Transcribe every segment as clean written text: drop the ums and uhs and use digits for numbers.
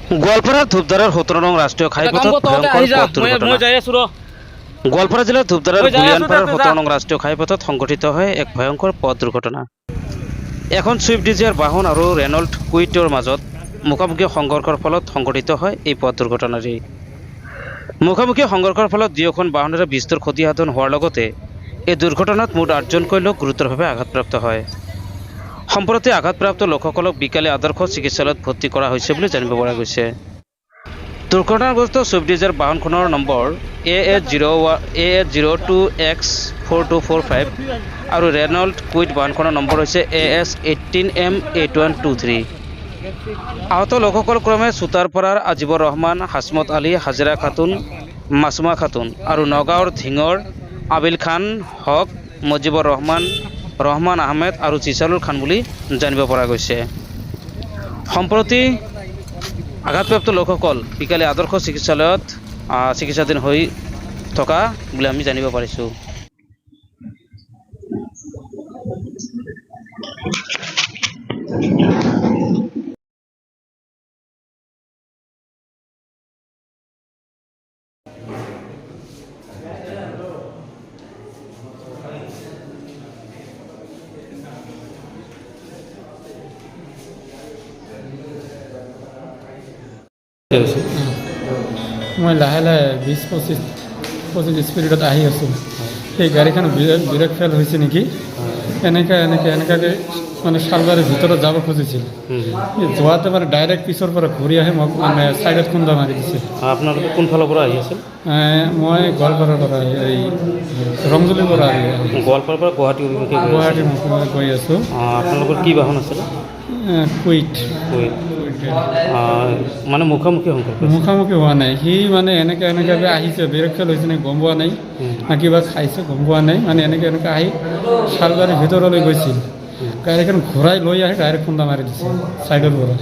গোৱালপাৰা ধূপধাৰাৰ 17 নং ৰাষ্ট্ৰীয় ঘাইপথত ভয়ংকৰ পথ দুৰ্ঘটনা। গোৱালপাৰা জিলাৰ ধূপধাৰাৰ বুলিয়ানপাৰাৰ 17 নং ৰাষ্ট্ৰীয় ঘাইপথত সংঘটিত হয় এক ভয়ংকৰ পথ দুৰ্ঘটনা। এখন ছুইফট ডিজায়াৰ বাহন আৰু ৰেনল্ট কুইটৰ মাজত মুখামুখি সংঘৰ্ষৰ ফলত সংঘটিত হয় এই পথ দুৰ্ঘটনাটি। মুখামুখি সংঘৰ্ষৰ ফলত দুয়োখন বাহনেৰে বিস্তৰ ক্ষতিসাধন হোৱাৰ লগতে এই দুৰ্ঘটনাত মুঠ 8জনকৈ লোক গুৰুতৰভাৱে আঘাতপ্ৰাপ্ত হয়। সম্প্ৰতি আঘাতপ্ৰাপ্ত লোকসকলক বিকালী আদৰ্শ চিকিৎসালয়ত ভৰ্তি কৰা হৈছে বুলি জানিব পৰা গৈছে। দুৰ্ঘটনাগ্ৰস্ত ছুইফট ডিজায়াৰ বাহনখনৰ নম্বৰ AS02X4245 আৰু ৰেনল্ট কুইট বাহনখনৰ নম্বৰ হৈছে AS18M8123। আহত লোকসকল ক্ৰমে চুটাৰপাৰাৰ আজিবৰ ৰহমান, হাছমত আলী, হাজেৰা খাতুন, মাছুমা খাতুন আৰু নগাঁৱৰ ধিঙৰ আবিল খান হক, মুজিবৰ ৰহমান, ৰহমান আহমেদ আৰু জিছালুৰ খান বুলি জানিব পৰা গৈছে। সম্প্ৰতি আঘাতপ্ৰাপ্ত লোকসকল বিকালী আদৰ্শ চিকিৎসালয়ত চিকিৎসাধীন হৈ থকা বুলি আমি জানিব পাৰিছোঁ। মই লাহে লাহে 20-25 স্পীডত আহি আছোঁ। সেই গাড়ীখন ব্ৰেক ফেল হৈছে নেকি, এনেকৈ মানে শালবাৰীৰ ভিতৰত যাব খুজিছিল। যোৱাতে মানে ডাইৰেক্ট পিছৰ পৰা ঘূৰি আহি মোক মানে ছাইডত খুন্দা মাৰি দিছে। আপোনালোকে কোনফালৰ পৰা আহি আছিল? মই গোৱালপাৰাৰ পৰা এই ৰংজুলিৰ পৰা আহি গোৱালপাৰাৰ পৰা গুৱাহাটী গৈ আছোঁ। আপোনালোকৰ কি বাহন আছিল? কুইট মানে মুখামুখি হোৱা নাই। সি মানে এনেকৈ আহিছে, ব্ৰেক ফেল হৈছে নে গম পোৱা নাই, না কিবা খাইছে গম পোৱা নাই। মানে এনেকৈ আহি শালবাৰীৰ ভিতৰলৈ গৈছিল। গাড়ীখন ঘূৰাই লৈ আহি ডাইৰেক্ট খুন্দা মাৰি দিছে ছাইডৰ পৰা।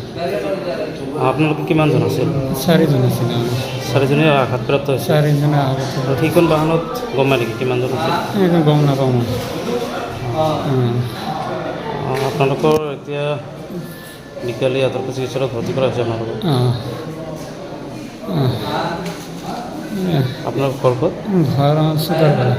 আপোনালোকে কিমানজন আছিল? 4জন আছিল। 4জনে আঘাতপ্ৰাপ্ত হৈছে। 4জনে আঘাতপ্ৰাপ্ত। সেইখন বাহনত গম পাই নেকি কিমানজন আছিল? এইখন গম নাপাওঁ মই। আপোনালোকৰ এতিয়া বিকালী আদৰ্শ চিকিৎসালয়ত ভৰ্তি কৰা হৈছে আপোনালোকক? আপোনাৰ ঘৰ ক'ত? ঘৰ চুটাৰপাৰা।